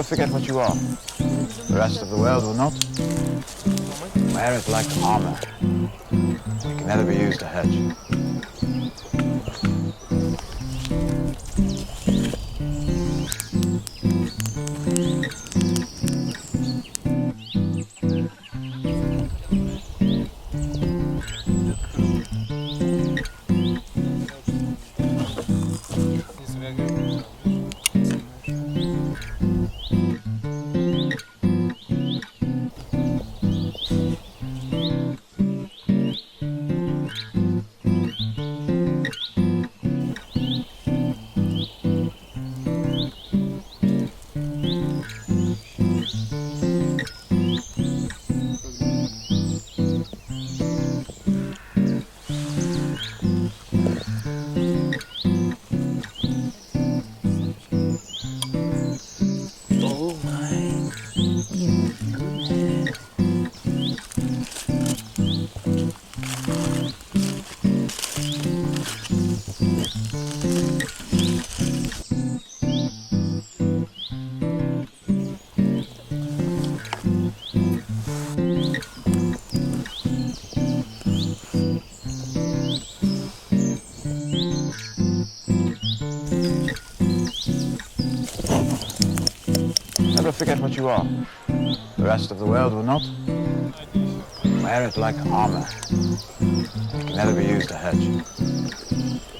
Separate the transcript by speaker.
Speaker 1: Never forget what you are. The rest of the world will not. Wear it like armor. It can never be used to hedge. Never forget what you are. The rest of the world will not. Wear it like armor. It can never be used to hedge.